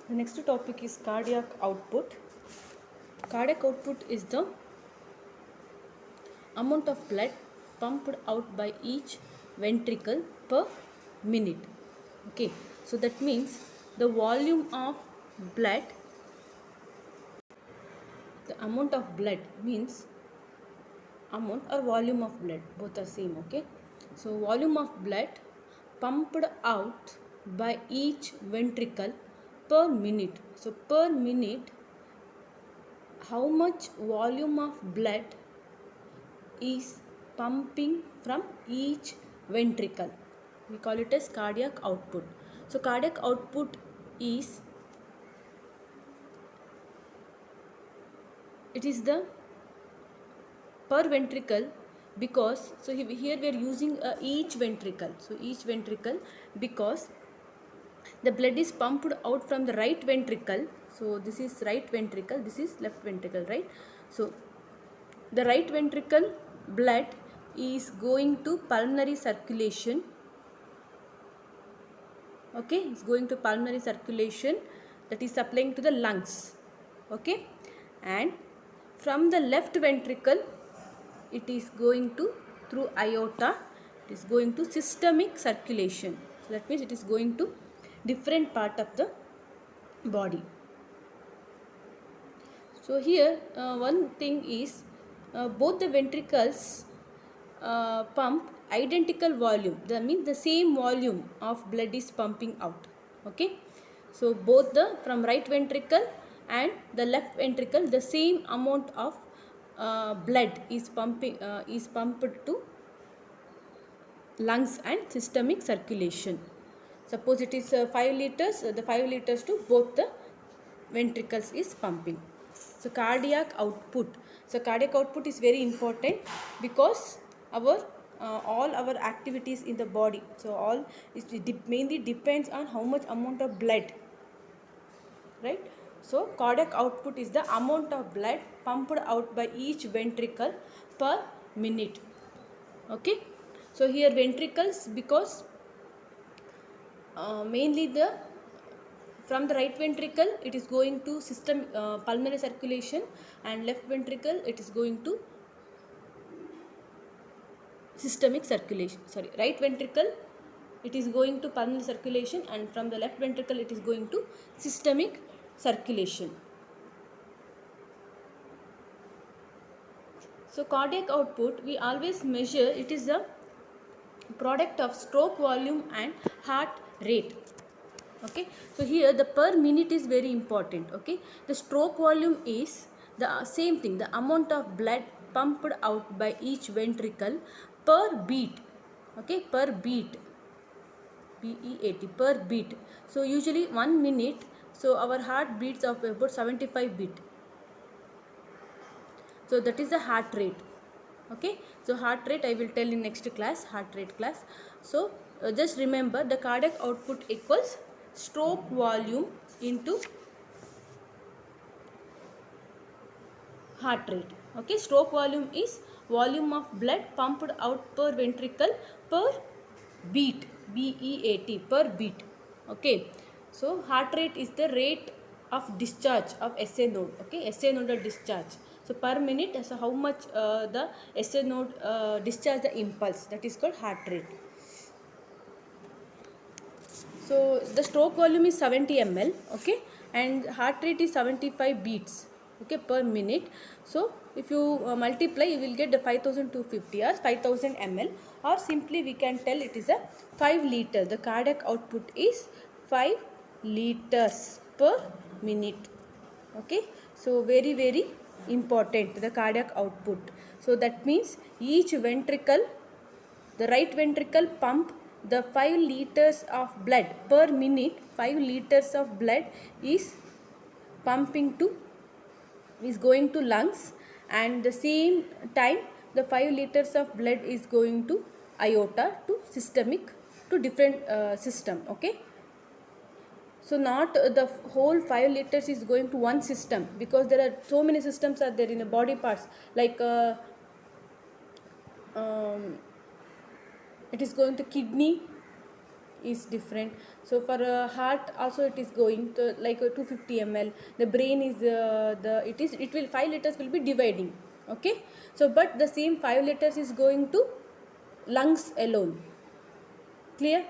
The next topic is cardiac output. Cardiac output is the amount of blood pumped out by each ventricle per minute. Okay, so that means the volume of blood, the amount of blood means amount or volume of blood, both are same. Okay, so volume of blood pumped out by each ventricle per minute. So per minute, how much volume of blood is pumping from each ventricle, we call it as cardiac output. So cardiac output is, it is the per ventricle, because so here we are using each ventricle. So each ventricle, because the blood is pumped out from the right ventricle. So this is right ventricle, this is left ventricle, right? So the right ventricle blood is going to pulmonary circulation. Okay, it's going to pulmonary circulation, that is supplying to the lungs. Okay, and from the left ventricle it is going to, through aorta, it is going to systemic circulation. So that means it is going to different part of the body. So here one thing is, both the ventricles pump identical volume, that means the same volume of blood is pumping out. Okay, so both the from right ventricle and the left ventricle, the same amount of blood is pumped to lungs and systemic circulation. Suppose it is 5 liters, the 5 liters to both the ventricles is pumping. So cardiac output. So cardiac output is very important, because our all our activities in the body, so all mainly depends on how much amount of blood, right? So cardiac output is the amount of blood pumped out by each ventricle per minute. Okay, so here ventricles, because mainly the from the right ventricle it is going to pulmonary circulation, and left ventricle it is going to systemic circulation. Sorry, right ventricle it is going to pulmonary circulation, and from the left ventricle it is going to systemic circulation. So cardiac output, we always measure, it is the product of stroke volume and heart rate. Okay, so here the per minute is very important. Okay, the stroke volume is the same thing, the amount of blood pumped out by each ventricle per beat. Okay, per beat, BEAT, per beat. So usually 1 minute, so our heart beats of about 75 beat. So that is the heart rate. Okay, so heart rate I will tell in next class, heart rate class. So just remember, the cardiac output equals stroke volume into heart rate. Okay, stroke volume is volume of blood pumped out per ventricle per beat, BEAT, per beat. Okay, so heart rate is the rate of discharge of SA node. Okay, SA nodal discharge. So per minute, so how much the SA node discharge the impulse, that is called heart rate. So the stroke volume is 70 ml, okay, and heart rate is 75 beats, okay, per minute. So if you multiply, you will get the 5250 or 5000 ml, or simply we can tell it is a 5 liters. The cardiac output is 5 liters per minute. Okay, so very important, the cardiac output. So that means each ventricle, the right ventricle pump the 5 liters of blood per minute. 5 liters of blood is pumping to, is going to lungs, and the same time the 5 liters of blood is going to aorta, to systemic, to different system. Okay, so not the whole 5 liters is going to one system, because there are so many systems are there in the body parts, like it is going to kidney, is different. So for heart also it is going to like 250 ml. The brain is it will 5 liters will be dividing. Okay, so but the same 5 liters is going to lungs alone. Clear?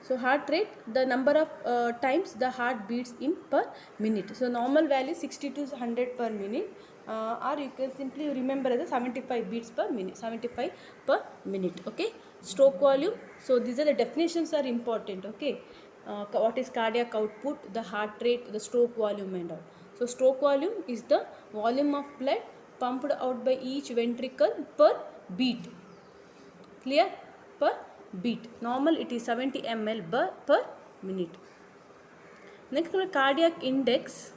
So heart rate, the number of times the heart beats in per minute. So normal value 60 to 100 per minute, or you can simply remember as a 75 beats per minute, 75 per minute. Okay. Stroke volume. So these are the definitions are important. Okay. What is cardiac output, the heart rate, the stroke volume and all. So stroke volume is the volume of blood pumped out by each ventricle per beat. Clear? Per beat. Normal it is 70 ml per minute. Next one, cardiac index.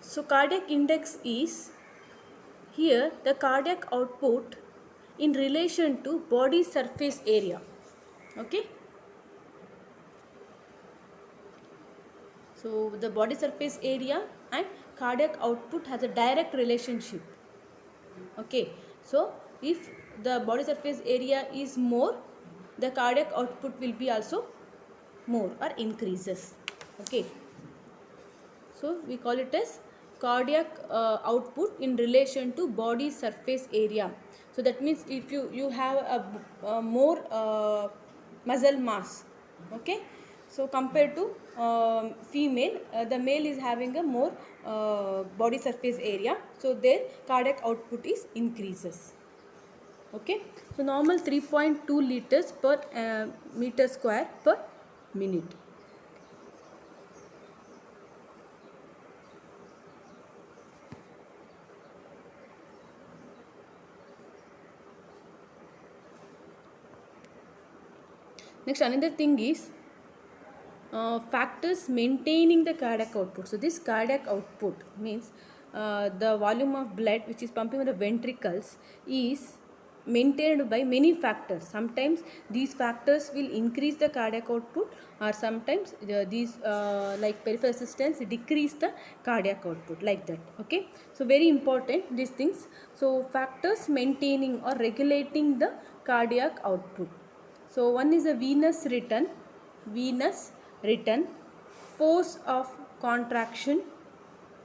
So cardiac index is here the cardiac output in relation to body surface area. Okay. So the body surface area and cardiac output has a direct relationship. Okay. So if the body surface area is more, the cardiac output will be also more or increases. Okay. So we call it as cardiac output in relation to body surface area. So that means if you have a more muscle mass, okay, so compared to female, the male is having a more body surface area, so their cardiac output is increases. Okay, so normal 3.2 liters per meter square per minute. Next, another thing is factors maintaining the cardiac output. So this cardiac output means the volume of blood which is pumping in the ventricles is maintained by many factors. Sometimes these factors will increase the cardiac output, or sometimes these like peripheral resistance decrease the cardiac output, like that. Okay, so very important these things. So factors maintaining or regulating the cardiac output. So one is a venous return, force of contraction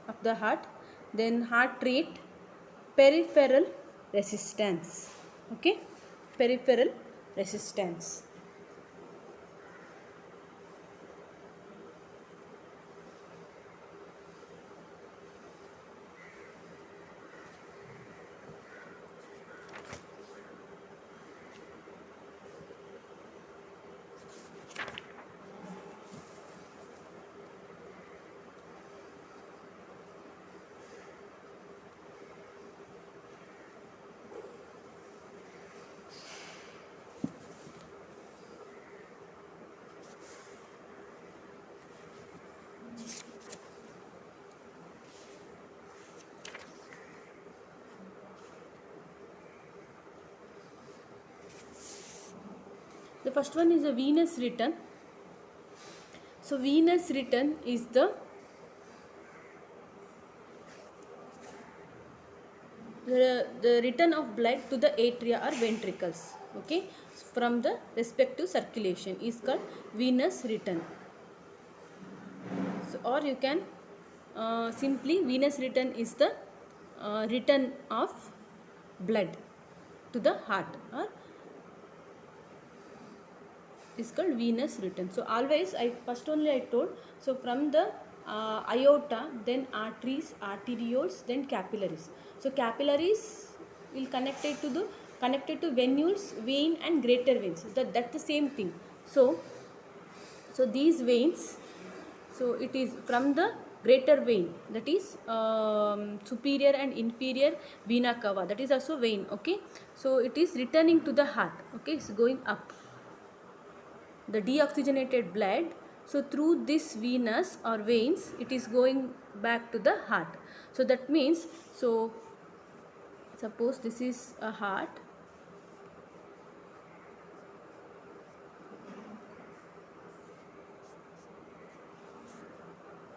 of the heart, then heart rate, peripheral resistance. Okay, peripheral resistance. The first one is a venous return. So venous return is the return of blood to the atria or ventricles, okay, from the respective circulation is called venous return. So, or you can simply venous return is the return of blood to the heart, or is called venous return. So always I told, so from the aorta, then arteries, arterioles, then capillaries. So capillaries will connected to venules, vein and greater veins. That's the same thing. So these veins, so it is from the greater vein, that is superior and inferior vena cava, that is also vein. Okay, so it is returning to the heart. Okay, it's going up the deoxygenated blood. So through this venous or veins, it is going back to the heart. So that means, so suppose this is a heart.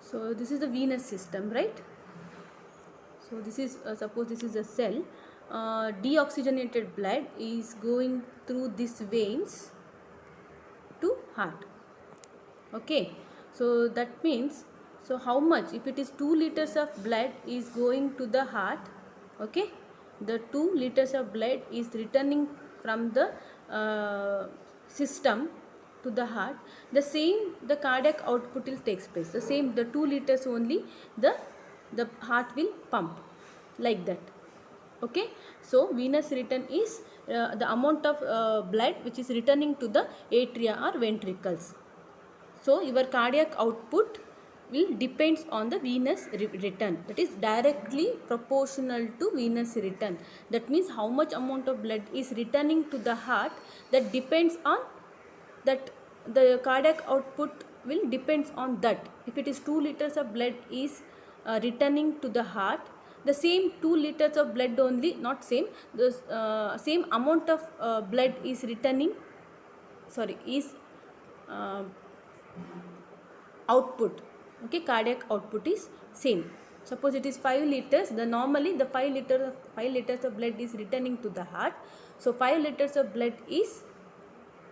So this is the venous system, right? So this is suppose this is a cell, deoxygenated blood is going through these veins to heart. Okay, so that means, so how much, if it is 2 liters of blood is going to the heart, okay, the 2 liters of blood is returning from the system to the heart, the same the cardiac output will takes place, the same, the 2 liters only the heart will pump, like that. Okay, so venous return is the amount of blood which is returning to the atria or ventricles. So your cardiac output will depends on the venous return, that is directly proportional to venous return. That means how much amount of blood is returning to the heart, that depends on that, the cardiac output will depends on that. If it is 2 liters of blood is returning to the heart, the same 2 liters of blood only, not same, the same amount of blood is returning, sorry, is output, okay, cardiac output is same. Suppose it is 5 liters, the normally the 5 liters of blood is returning to the heart, so 5 liters of blood is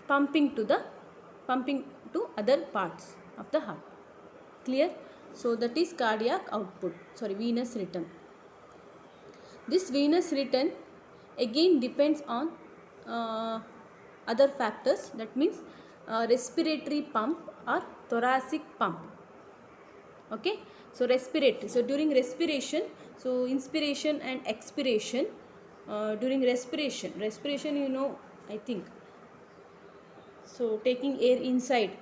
pumping to other parts of the heart. Clear? So that is cardiac output, sorry, venous return. This venous return again depends on other factors, that means respiratory pump or thoracic pump. Okay, so respiratory, so during respiration, so inspiration and expiration, during respiration you know, I think, so taking air inside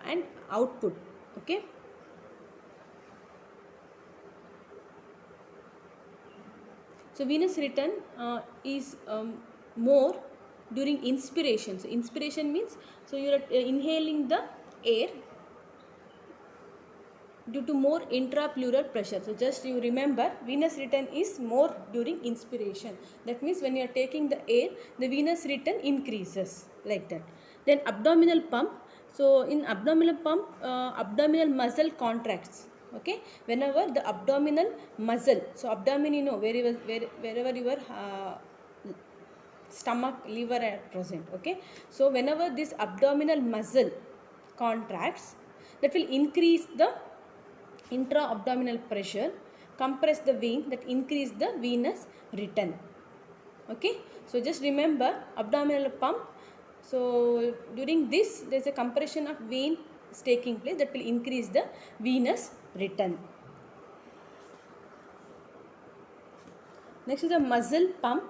and output. Okay, so venous return is more during inspiration. So inspiration means, so you are inhaling the air due to more intrapleural pressure. So just you remember, venous return is more during inspiration. That means when you are taking the air, the venous return increases, like that. Then abdominal pump. So in abdominal pump, abdominal muscle contracts. Okay, whenever the abdominal muscle, so abdomen, you know, wherever your stomach, liver are present. Okay, so whenever this abdominal muscle contracts, that will increase the intra-abdominal pressure, compress the vein, that increase the venous return. Okay, so just remember abdominal pump. So during this, there is a compression of vein is taking place, that will increase the venous return. Next is the muscle pump.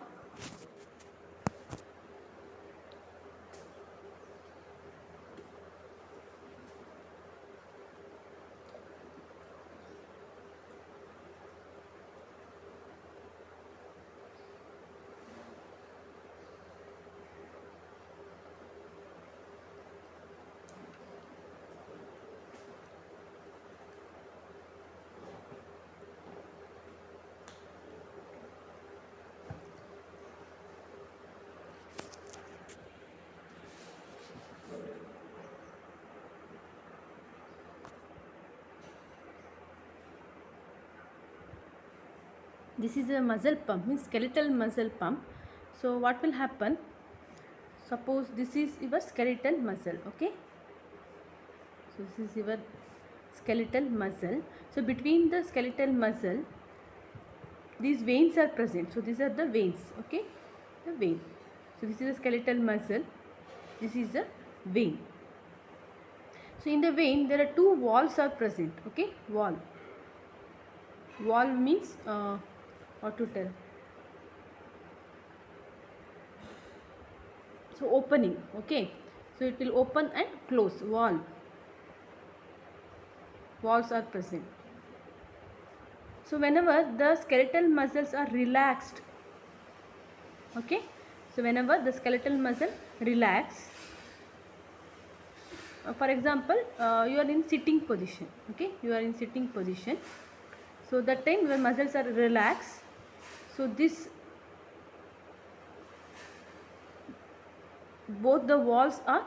This is a muscle pump, means skeletal muscle pump. So what will happen? Suppose this is your skeletal muscle. Okay, so this is your skeletal muscle. So between the skeletal muscle, these veins are present. So these are the veins. Okay, the vein. So this is a skeletal muscle, this is a vein. So in the vein there are two walls are present. Okay, wall means what to tell, so opening. Okay, so it will open and close, walls are present. So whenever the skeletal muscles are relaxed, okay, so whenever the skeletal muscle relax, for example, you are in sitting position. Okay, you are in sitting position, so that time when muscles are relaxed, so this both the walls are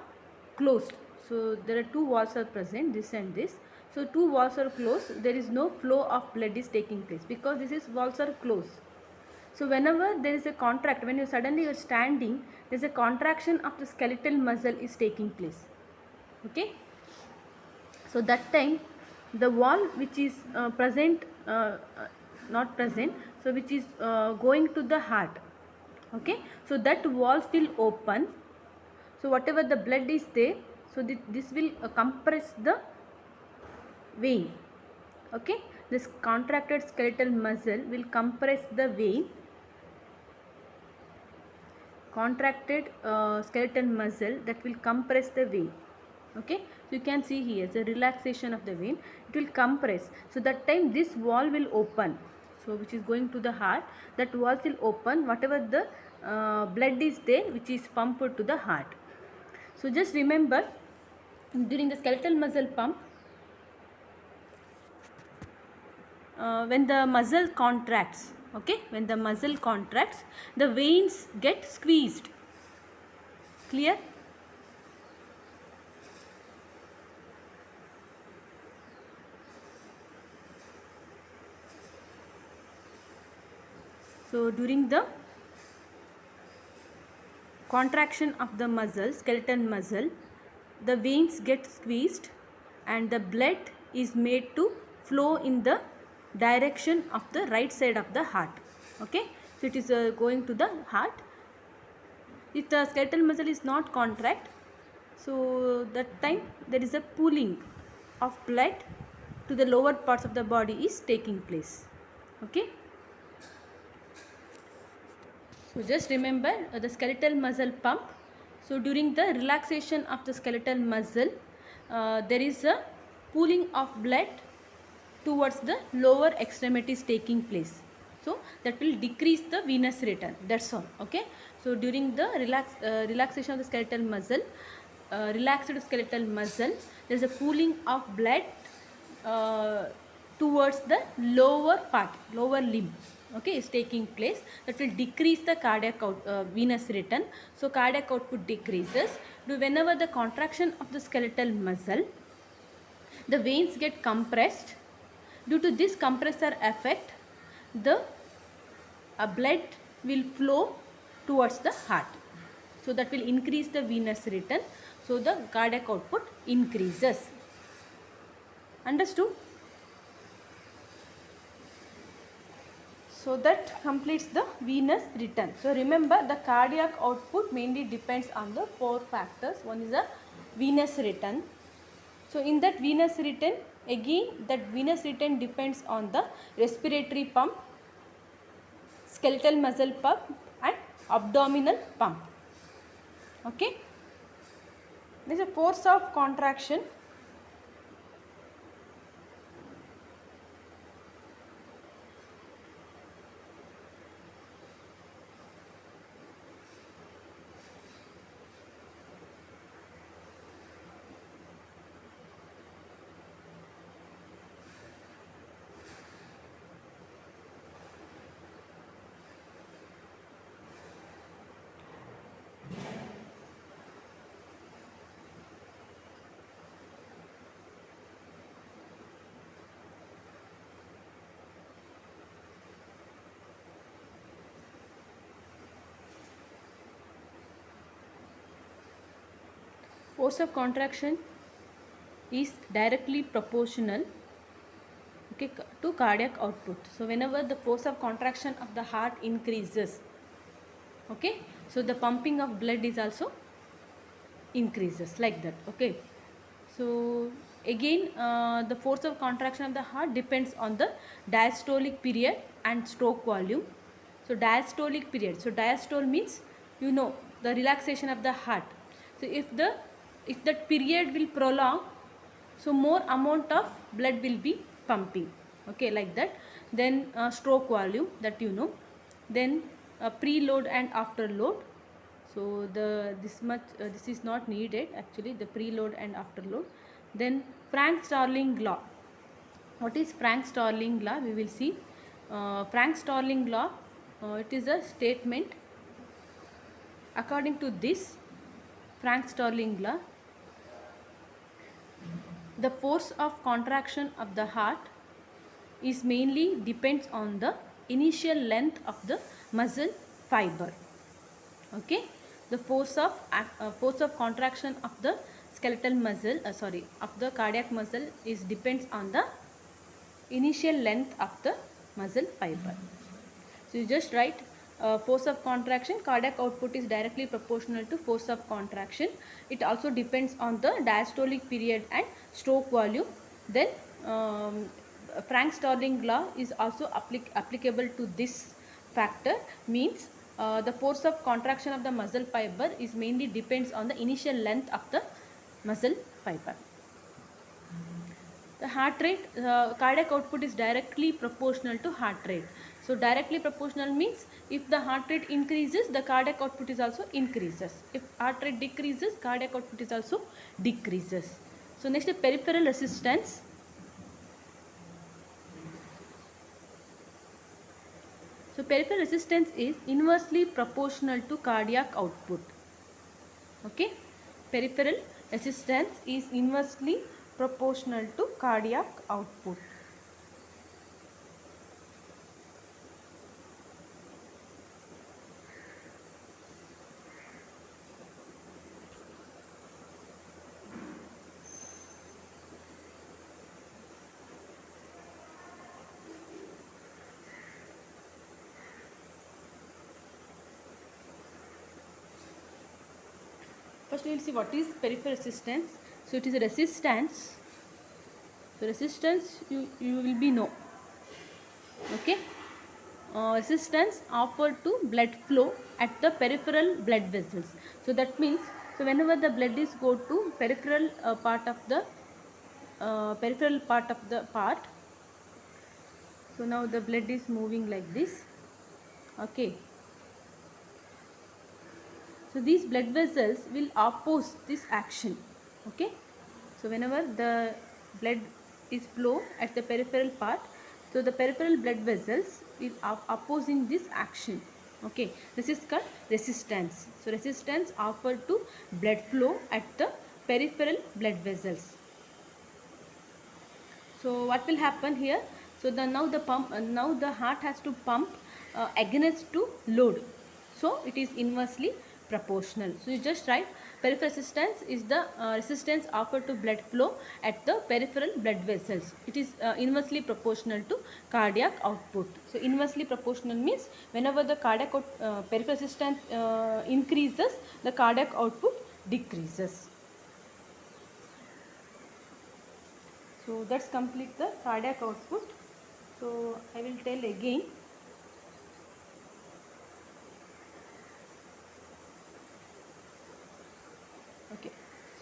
closed. So there are two walls are present, this and this. So two valves are closed, there is no flow of blood is taking place because this is valves are closed. So whenever there is a contract, when you suddenly are standing, there is a contraction of the skeletal muscle is taking place. Okay. So that time the wall which is present, not present, so which is going to the heart. Okay. So that walls will open. So whatever the blood is there, so this will compress the vein. Okay, this contracted skeletal muscle will compress the vein. Contracted skeletal muscle that will compress the vein. Okay, so you can see here the relaxation of the vein, it will compress. So that time this wall will open, so which is going to the heart, that wall will open, whatever the blood is there which is pumped to the heart. So just remember, during the skeletal muscle pump, when the muscle contracts, okay, when the muscle contracts, the veins get squeezed. Clear? So during the contraction of the muscle, skeletal muscle, the veins get squeezed and the blood is made to flow in the direction of the right side of the heart. Okay, so it is going to the heart. If the skeletal muscle is not contract, so that time there is a pooling of blood to the lower parts of the body is taking place. Okay. So just remember the skeletal muscle pump. So during the relaxation of the skeletal muscle, there is a pooling of blood towards the lower extremities taking place. So that will decrease the venous return. That's all. Okay. So during the relaxation of the skeletal muscle, relaxed skeletal muscle, there is a pooling of blood towards the lower part, lower limb. Okay, is taking place. That will decrease the cardiac venous return. So cardiac output decreases. Whenever the contraction of the skeletal muscle, the veins get compressed. Due to this compressor effect, the blood will flow towards the heart. So that will increase the venous return. So the cardiac output increases. Understood? So that completes the venous return. So remember, the cardiac output mainly depends on the 4 factors. One is the venous return. So in that venous return, again that venous return depends on the respiratory pump, skeletal muscle pump and abdominal pump. Okay. There is a force of contraction. Force of contraction is directly proportional, okay, to cardiac output. So whenever the force of contraction of the heart increases, okay, so the pumping of blood is also increases, like that. Okay. So again the force of contraction of the heart depends on the diastolic period and stroke volume. So diastolic period, so diastole means, you know, the relaxation of the heart. So if that period will prolong, so more amount of blood will be pumping. Okay, like that. Then stroke volume, that you know. Then preload and afterload. So this is not needed actually, the preload and afterload. Then Frank-Starling law. What is Frank-Starling law? We will see. Frank-Starling law, it is a statement. According to this Frank-Starling law, the force of contraction of the heart is mainly depends on the initial length of the muscle fiber. Okay, the force of contraction of the skeletal muscle, of the cardiac muscle is depends on the initial length of the muscle fiber. So you just write force of contraction, cardiac output is directly proportional to force of contraction. It also depends on the diastolic period and stroke volume. Then Frank Starling law is also applicable to this factor, means the force of contraction of the muscle fiber is mainly depends on the initial length of the muscle fiber. The heart rate, cardiac output is directly proportional to heart rate. So directly proportional means if the heart rate increases, the cardiac output is also increases. If heart rate decreases, cardiac output is also decreases. So next is peripheral resistance. So peripheral resistance is inversely proportional to cardiac output. Okay, peripheral resistance is inversely proportional to cardiac output. First we will see what is peripheral resistance. So it is a resistance. So resistance you will be know. Okay. Resistance offered to blood flow at the peripheral blood vessels. So that means, so whenever the blood is go to peripheral part of the part. So now the blood is moving like this. Okay. So these blood vessels will oppose this action. Okay. So whenever the blood is flow at the peripheral part, so the peripheral blood vessels is opposing this action. Okay. This is called resistance. So resistance offered to blood flow at the peripheral blood vessels. So what will happen here? So now the heart has to pump against to load. So it is inversely proportional. So you just write peripheral resistance is the resistance offered to blood flow at the peripheral blood vessels. It is inversely proportional to cardiac output. So inversely proportional means whenever the peripheral resistance increases, the cardiac output decreases. So that's complete the cardiac output. So I will tell again. Okay.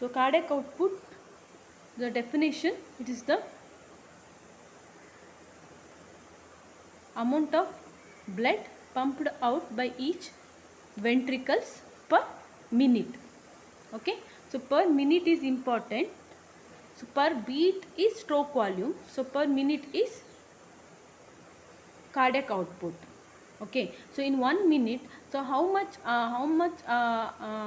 So cardiac output, the definition, it is the amount of blood pumped out by each ventricles per minute. Okay. So per minute is important. So per beat is stroke volume. So per minute is cardiac output. Okay, so in 1 minute, so how much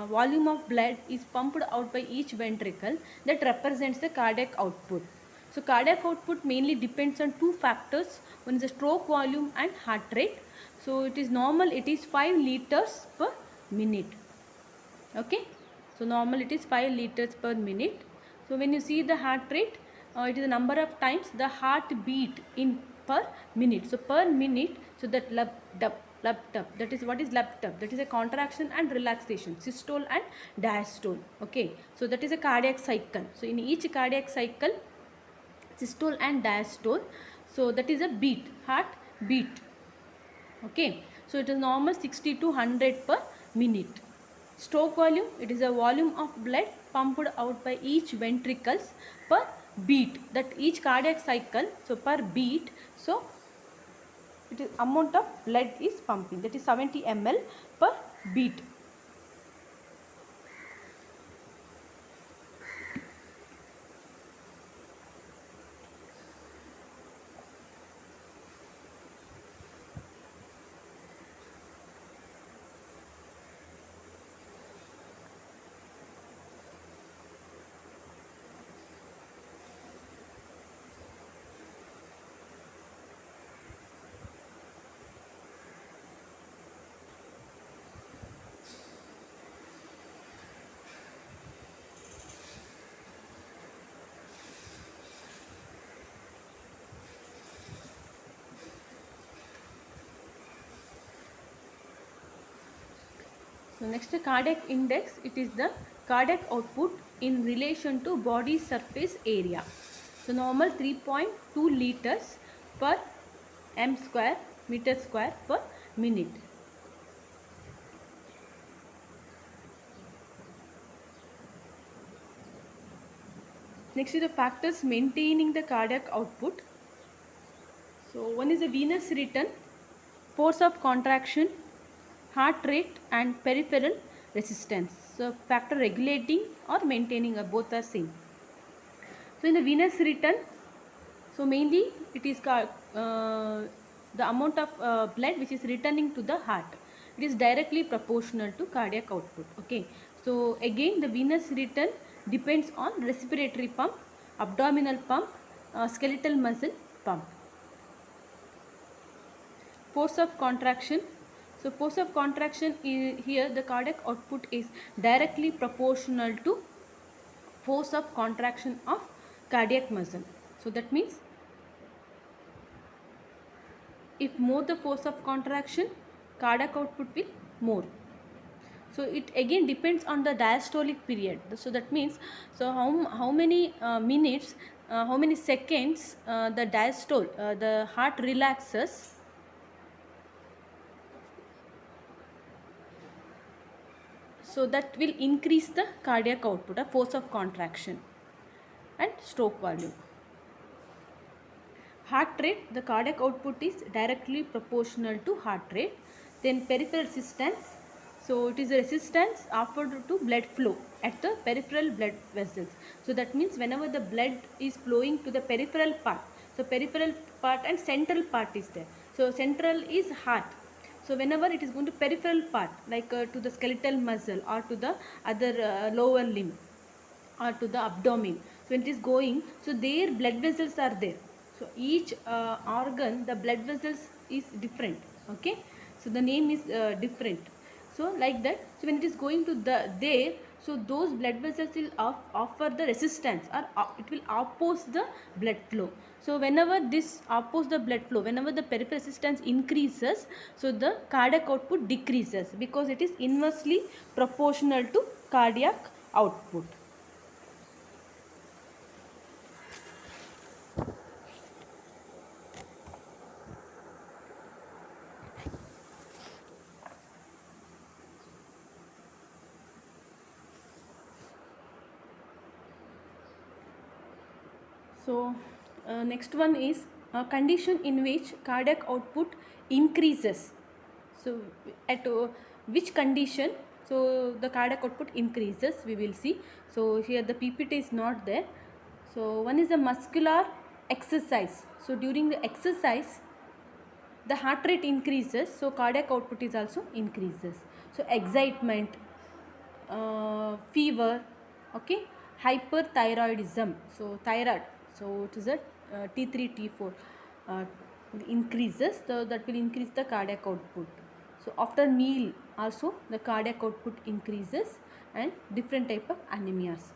volume of blood is pumped out by each ventricle, that represents the cardiac output. So cardiac output mainly depends on two factors. One is the stroke volume and heart rate. So it is normal, it is 5 liters per minute. Okay, so normal it is 5 liters per minute. So when you see the heart rate, it is the number of times the heart beat in per minute. So per minute, so that lap dub, that is what is lap dub, that is a contraction and relaxation, systole and diastole. Okay, so that is a cardiac cycle. So in each cardiac cycle, systole and diastole, so that is a beat, heart beat. Okay, so it is normal 60 to 100 per minute. Stroke volume, it is a volume of blood pumped out by each ventricles per beat, that each cardiac cycle, so per beat, so it is amount of blood is pumping, that is 70 ml per beat. So next, cardiac index, it is the cardiac output in relation to body surface area. So normal 3.2 liters per m square meter square per minute. Next is the factors maintaining the cardiac output. So one is the venous return, force of contraction, heart rate and peripheral resistance. So factor regulating or maintaining both are same. So in the venous return, so mainly it is the amount of blood which is returning to the heart. It is directly proportional to cardiac output. Okay. So again the venous return depends on respiratory pump, abdominal pump, skeletal muscle pump. Force of contraction. So force of contraction is, here the cardiac output is directly proportional to force of contraction of cardiac muscle. So that means if more the force of contraction, cardiac output will more. So it again depends on the diastolic period. So that means, so how many minutes, how many seconds the diastole, the heart relaxes. So that will increase the cardiac output, a force of contraction and stroke volume. Heart rate, the cardiac output is directly proportional to heart rate. Then peripheral resistance, so it is a resistance offered to blood flow at the peripheral blood vessels. So that means whenever the blood is flowing to the peripheral part, so peripheral part and central part is there. So central is heart. So whenever it is going to peripheral part, like to the skeletal muscle or to the other lower limb or to the abdomen, so when it is going, so their blood vessels are there. So each organ, the blood vessels is different. Okay, so the name is different. So like that, so when it is going to the there, so those blood vessels will offer the resistance, or it will oppose the blood flow. So whenever this oppose the blood flow, whenever the peripheral resistance increases, so the cardiac output decreases, because it is inversely proportional to cardiac output. So next one is a condition in which cardiac output increases. So at which condition, so the cardiac output increases, we will see. So here the PPT is not there. So one is the muscular exercise. So during the exercise, the heart rate increases, so cardiac output is also increases. So excitement, fever, okay, hyperthyroidism, so thyroid, so it is a T3 T4 increases, so that will increase the cardiac output. So after meal also the cardiac output increases, and different type of anemias.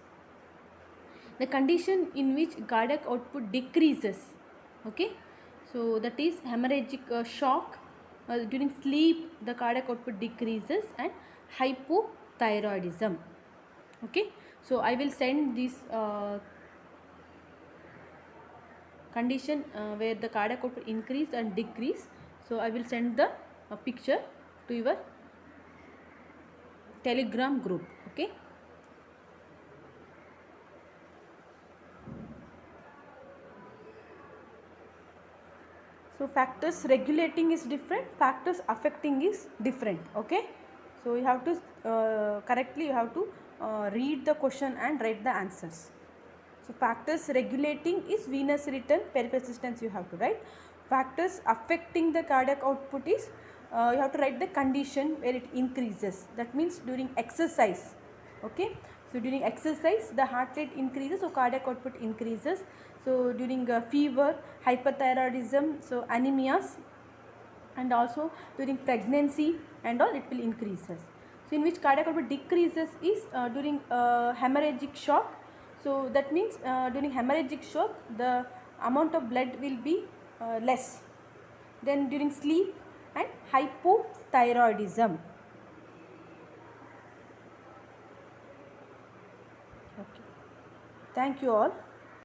The condition in which cardiac output decreases, okay, so that is hemorrhagic shock. During sleep the cardiac output decreases, and hypothyroidism. Okay, so I will send this condition where the cardiac output increase and decrease. So I will send the picture to your Telegram group. Okay. So factors regulating is different, factors affecting is different. Okay, so you have to correctly, you have to read the question and write the answers. So factors regulating is venous return, peripheral resistance you have to write. Factors affecting the cardiac output is you have to write the condition where it increases. That means during exercise. Okay, so during exercise the heart rate increases, so cardiac output increases. So during fever, hyperthyroidism, so anemias, and also during pregnancy and all, it will increases. So in which cardiac output decreases is during hemorrhagic shock. So that means during hemorrhagic shock the amount of blood will be less. Then during sleep and hypothyroidism. Thank you all.